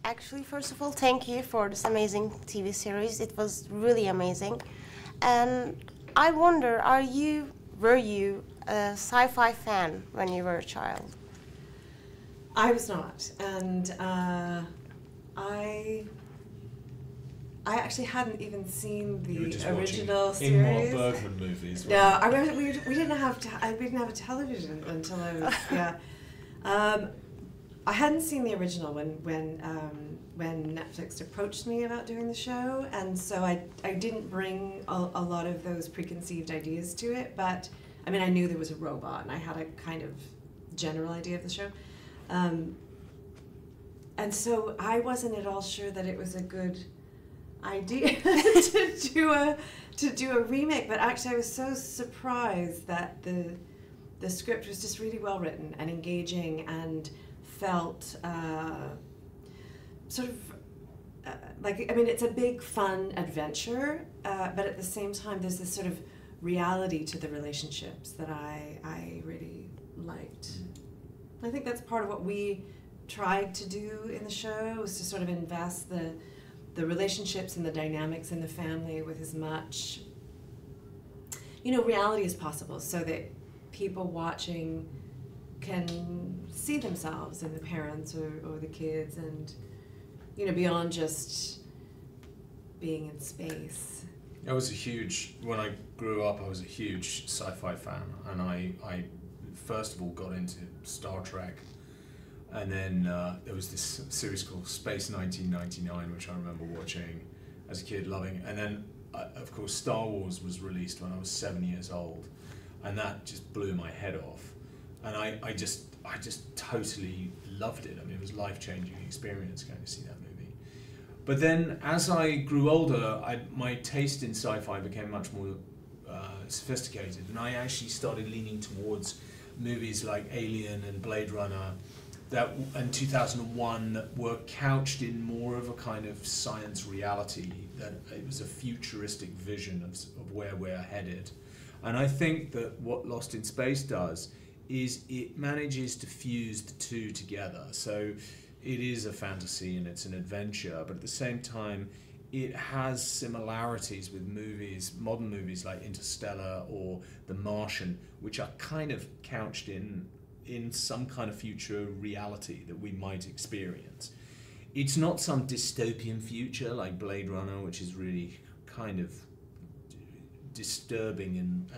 Actually, first of all, thank you for this amazing TV series. It was really amazing. And I wonder, were you a sci-fi fan when you were a child? I was not, and I actually hadn't even seen the original series. Ingmar Bergman movies. No, I remember we didn't have a television until I was I hadn't seen the original when Netflix approached me about doing the show, and so I didn't bring a lot of those preconceived ideas to it. But I mean, I knew there was a robot, and I had a kind of general idea of the show. And so I wasn't at all sure that it was a good idea to do a remake. But actually, I was so surprised that the script was just really well written and engaging and felt sort of like, I mean, it's a big fun adventure, but at the same time, there's this sort of reality to the relationships that I really liked. I think that's part of what we tried to do in the show, was to sort of invest the relationships and the dynamics in the family with as much, reality as possible, so that people watching can see themselves in the parents or the kids, and beyond just being in space. When I grew up, I was a huge sci-fi fan, and I first of all got into Star Trek, and then there was this series called Space 1999, which I remember watching as a kid, loving, and then of course Star Wars was released when I was 7 years old, and that just blew my head off, and I just totally loved it. I mean, it was a life-changing experience going to see that movie. But then as I grew older, my taste in sci-fi became much more sophisticated, and I actually started leaning towards movies like Alien and Blade Runner and 2001 that were couched in more of a kind of science reality, that it was a futuristic vision of where we're headed. And I think that what Lost in Space does is it manages to fuse the two together. So it is a fantasy and it's an adventure, but at the same time it has similarities with modern movies like Interstellar or The Martian, which are kind of couched in some kind of future reality that we might experience. It's not some dystopian future like Blade Runner, which is really kind of disturbing and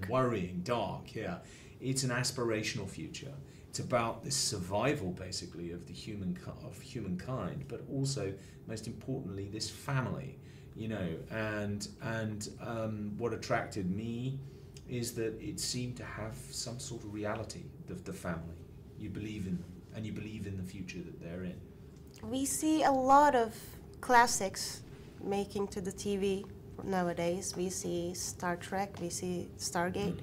worrying, dark, yeah. It's an aspirational future. It's about this survival, basically, of humankind, but also, most importantly, this family, and what attracted me is that it seemed to have some sort of reality, the family. You believe in them, and you believe in the future that they're in. We see a lot of classics making to the TV nowadays. We see Star Trek, we see Stargate,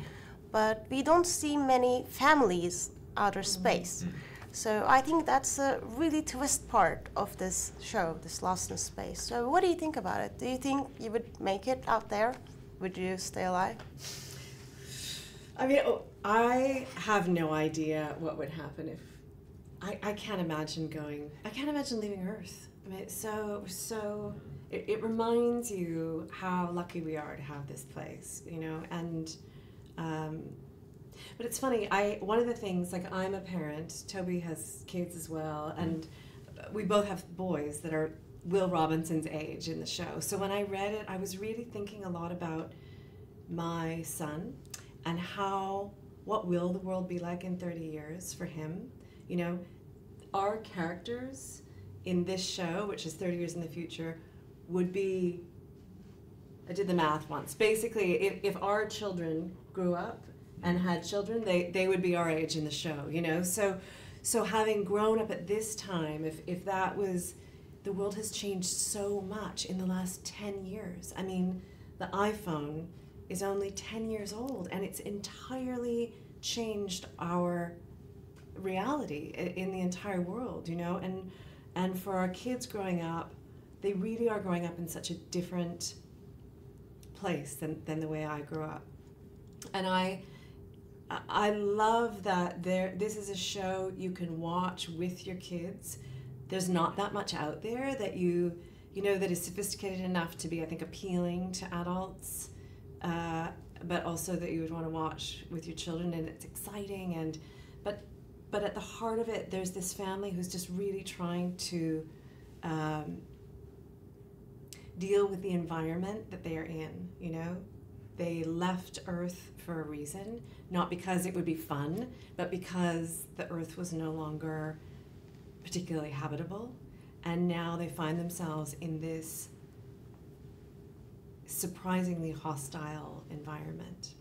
but we don't see many families outer space. So I think that's a really twist part of this show, this Lost in Space. So what do you think about it? Do you think you would make it out there? Would you stay alive? I mean, I have no idea what would happen if I can't imagine leaving Earth. I mean, it reminds you how lucky we are to have this place, and but it's funny, one of the things, like, I'm a parent, Toby has kids as well, and we both have boys that are Will Robinson's age in the show. So when I read it, I was really thinking a lot about my son and what will the world be like in 30 years for him. Our characters in this show, which is 30 years in the future, would be, I did the math once, basically if our children grew up and had children, they would be our age in the show, so having grown up at this time, if that was, the world has changed so much in the last 10 years. I mean, the iPhone is only 10 years old, and it's entirely changed our reality in the entire world, and for our kids growing up, they really are growing up in such a different place than the way I grew up. And I love that this is a show you can watch with your kids there's not that much out there that you know that is sophisticated enough to be, I think, appealing to adults, but also that you would want to watch with your children, and it's exciting. And but at the heart of it, there's this family who's just really trying to deal with the environment that they are in. You know, they left Earth for a reason, not because it would be fun, but because the Earth was no longer particularly habitable, and now they find themselves in this surprisingly hostile environment.